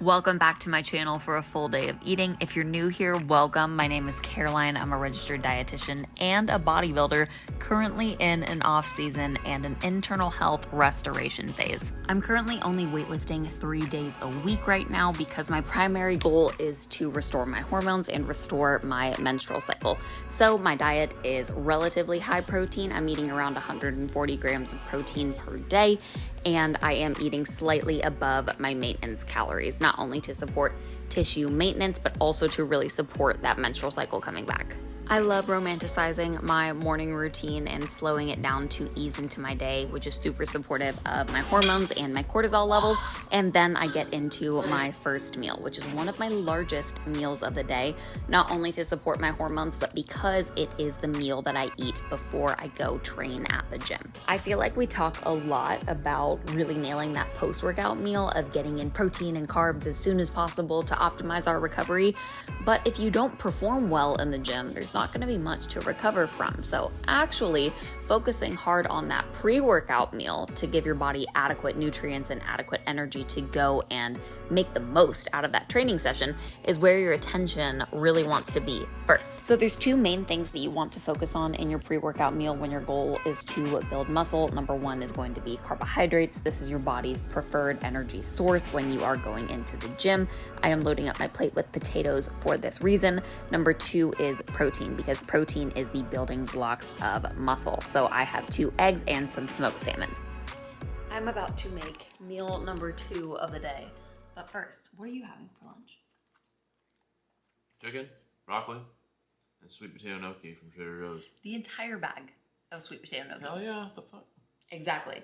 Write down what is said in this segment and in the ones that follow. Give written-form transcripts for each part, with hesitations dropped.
Welcome back to my channel for a full day of eating. If you're new here, welcome. My name is Caroline. I'm a registered dietitian and a bodybuilder, currently in an off season and an internal health restoration phase. I'm currently only weightlifting 3 days a week right now because my primary goal is to restore my hormones and restore my menstrual cycle. So my diet is relatively high protein. I'm eating around 140 grams of protein per day, and I am eating slightly above my maintenance calories, not only to support tissue maintenance, but also to really support that menstrual cycle coming back. I love romanticizing my morning routine and slowing it down to ease into my day, which is super supportive of my hormones and my cortisol levels. And then I get into my first meal, which is one of my largest meals of the day, not only to support my hormones, but because it is the meal that I eat before I go train at the gym. I feel like we talk a lot about really nailing that post-workout meal of getting in protein and carbs as soon as possible to optimize our recovery. But if you don't perform well in the gym, there's not going to be much to recover from. So actually focusing hard on that pre-workout meal to give your body adequate nutrients and adequate energy to go and make the most out of that training session is where your attention really wants to be first. So there's two main things that you want to focus on in your pre-workout meal when your goal is to build muscle. Number one is going to be carbohydrates. This is your body's preferred energy source when you are going into the gym. I am loading up my plate with potatoes for this reason. Number two is protein, because protein is the building blocks of muscle. So I have 2 eggs and some smoked salmon. I'm about to make meal number 2 of the day. But first, what are you having for lunch? Chicken, broccoli, and sweet potato gnocchi from Trader Joe's. The entire bag of sweet potato gnocchi. Hell yeah, what the fuck? Exactly.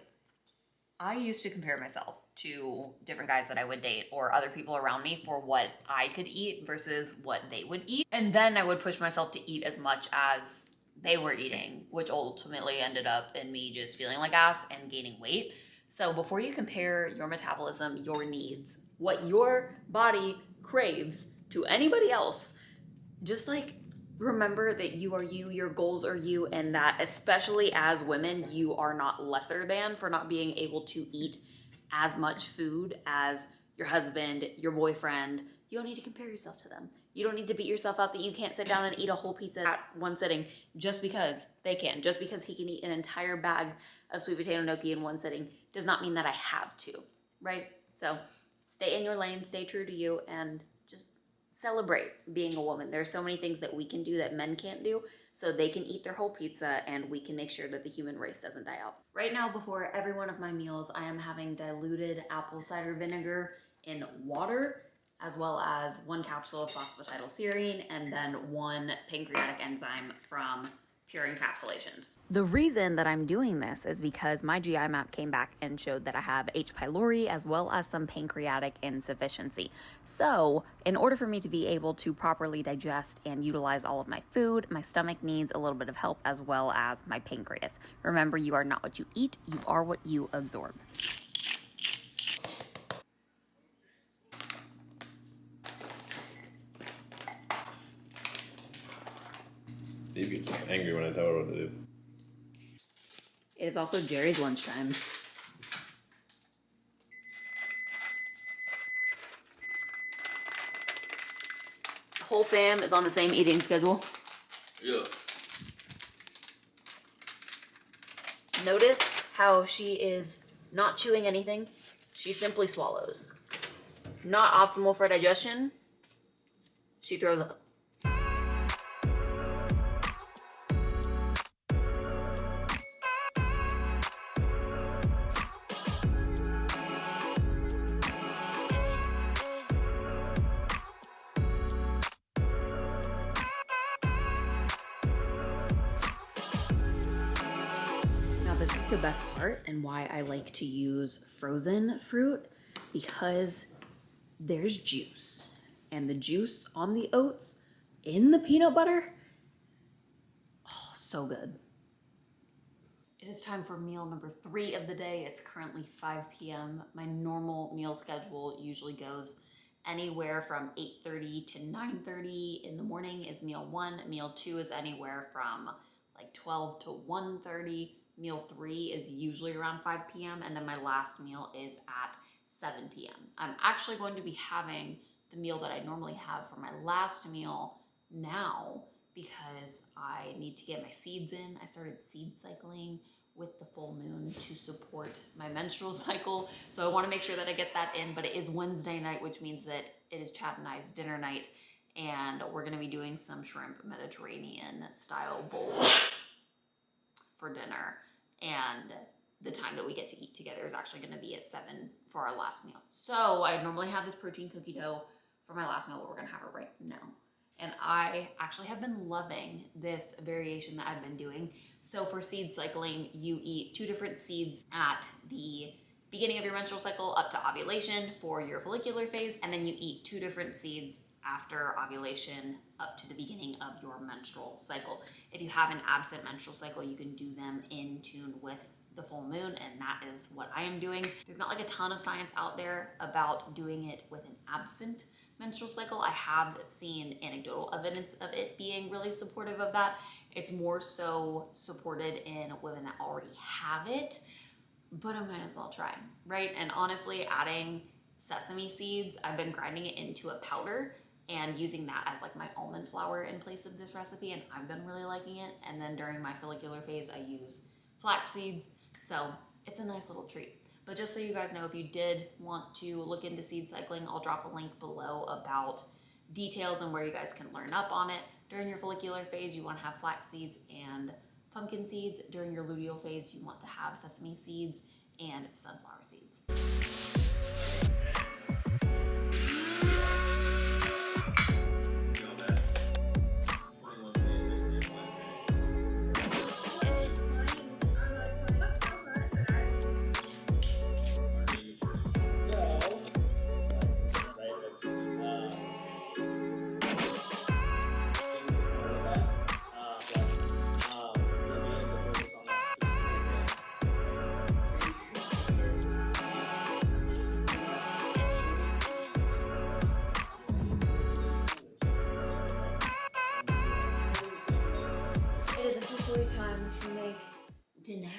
I used to compare myself to different guys that I would date or other people around me for what I could eat versus what they would eat. And then I would push myself to eat as much as they were eating, which ultimately ended up in me just feeling like ass and gaining weight. So before you compare your metabolism, your needs, what your body craves to anybody else, just like remember that you are you, your goals are you, and that especially as women, you are not lesser than for not being able to eat as much food as your husband, your boyfriend. You don't need to compare yourself to them. You don't need to beat yourself up that you can't sit down and eat a whole pizza at one sitting just because they can. Just because he can eat an entire bag of sweet potato gnocchi in one sitting does not mean that I have to, right? So stay in your lane, stay true to you, and just celebrate being a woman. There are so many things that we can do that men can't do, so they can eat their whole pizza and we can make sure that the human race doesn't die out. Right now, before every one of my meals, I am having diluted apple cider vinegar in water, as well as 1 capsule of phosphatidylserine and then 1 pancreatic enzyme from Pure Encapsulations. The reason that I'm doing this is because my GI map came back and showed that I have H. pylori as well as some pancreatic insufficiency. So in order for me to be able to properly digest and utilize all of my food, my stomach needs a little bit of help as well as my pancreas. Remember, you are not what you eat, you are what you absorb. Steve gets angry when I tell her what to do. It is also Jerry's lunchtime. Whole fam is on the same eating schedule. Yeah. Notice how she is not chewing anything. She simply swallows. Not optimal for digestion. She throws up. This is the best part and why I like to use frozen fruit, because there's juice, and the juice on the oats in the peanut butter, oh, so good. It is time for meal number 3 of the day. It's currently 5 p.m. My normal meal schedule usually goes anywhere from 8:30 to 9:30 in the morning is meal 1. Meal 2 is anywhere from like 12 to 1:30. Meal 3 is usually around 5 p.m. And then my last meal is at 7 p.m. I'm actually going to be having the meal that I normally have for my last meal now because I need to get my seeds in. I started seed cycling with the full moon to support my menstrual cycle. So I want to make sure that I get that in, but it is Wednesday night, which means that it is Chad and I's dinner night, and we're going to be doing some shrimp Mediterranean style bowls for dinner. And the time that we get to eat together is actually going to be at 7 for our last meal. So I normally have this protein cookie dough for my last meal, but we're going to have it right now. And I actually have been loving this variation that I've been doing. So for seed cycling, you eat 2 different seeds at the beginning of your menstrual cycle up to ovulation for your follicular phase, and then you eat 2 different seeds after ovulation up to the beginning of your menstrual cycle. If you have an absent menstrual cycle, you can do them in tune with the full moon, and that is what I am doing. There's not like a ton of science out there about doing it with an absent menstrual cycle. I have seen anecdotal evidence of it being really supportive of that. It's more so supported in women that already have it, but I might as well try, right? And honestly, adding sesame seeds, I've been grinding it into a powder and using that as like my almond flour in place of this recipe, and I've been really liking it. And then during my follicular phase, I use flax seeds, so it's a nice little treat. But just so you guys know, if you did want to look into seed cycling, I'll drop a link below about details and where you guys can learn up on it. During your follicular phase, you want to have flax seeds and pumpkin seeds. During your luteal phase, you want to have sesame seeds and sunflower seeds. Time to make dinner,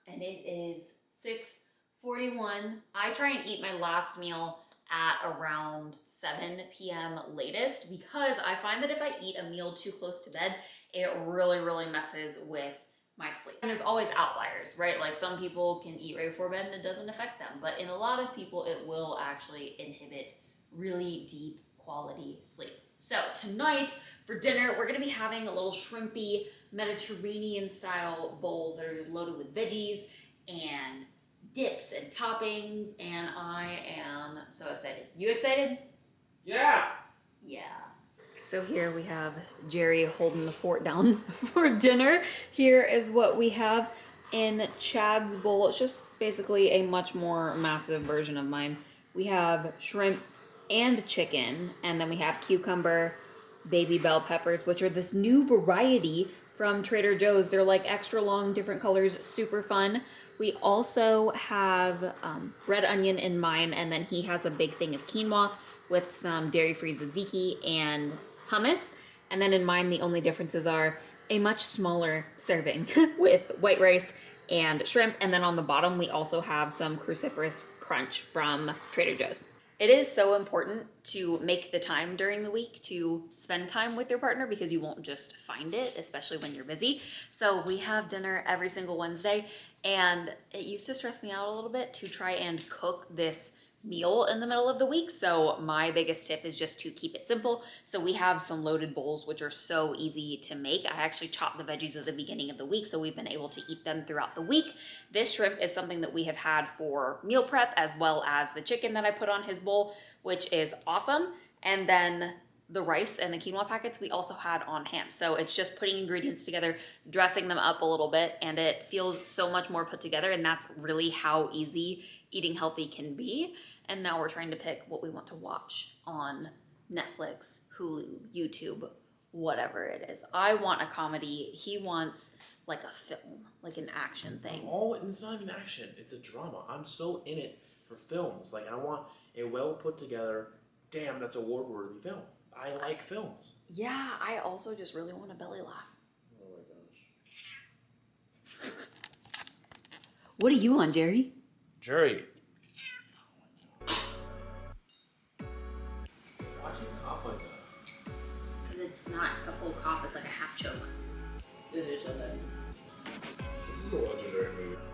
and it is 6:41. I try and eat my last meal at around 7 p.m. latest because I find that if I eat a meal too close to bed, it really messes with my sleep. And there's always outliers, right? Like some people can eat right before bed and it doesn't affect them, but in a lot of people it will actually inhibit really deep quality sleep. So tonight for dinner, we're gonna be having a little shrimpy Mediterranean style bowls that are just loaded with veggies and dips and toppings, and I am so excited. You excited? Yeah! Yeah. So here we have Jerry holding the fort down for dinner. Here is what we have in Chad's bowl. It's just basically a much more massive version of mine. We have shrimp and chicken, and then we have cucumber, baby bell peppers, which are this new variety from Trader Joe's. They're like extra long, different colors, super fun. We also have red onion in mine, and then he has a big thing of quinoa with some dairy-free tzatziki and hummus. And then in mine, the only differences are a much smaller serving with white rice and shrimp. And then on the bottom, we also have some cruciferous crunch from Trader Joe's. It is so important to make the time during the week to spend time with your partner because you won't just find it, especially when you're busy. So we have dinner every single Wednesday, and it used to stress me out a little bit to try and cook this meal in the middle of the week. So my biggest tip is just to keep it simple. So we have some loaded bowls, which are so easy to make. I actually chop the veggies at the beginning of the week, so we've been able to eat them throughout the week. This shrimp is something that we have had for meal prep, as well as the chicken that I put on his bowl, which is awesome. And then the rice and the quinoa packets we also had on hand. So it's just putting ingredients together, dressing them up a little bit, and it feels so much more put together. And that's really how easy eating healthy can be. And now we're trying to pick what we want to watch on Netflix, Hulu, YouTube, whatever it is. I want a comedy. He wants like a film, like an action thing. Oh, it's not even action. It's a drama. I'm so in it for films. Like, I want a well put together, damn, that's award-worthy film. I like films. Yeah, I also just really want a belly laugh. Oh my gosh. What are you on, Jerry? Jerry. It's not a full cough, it's like a half choke. This is so good. This is a legendary movie.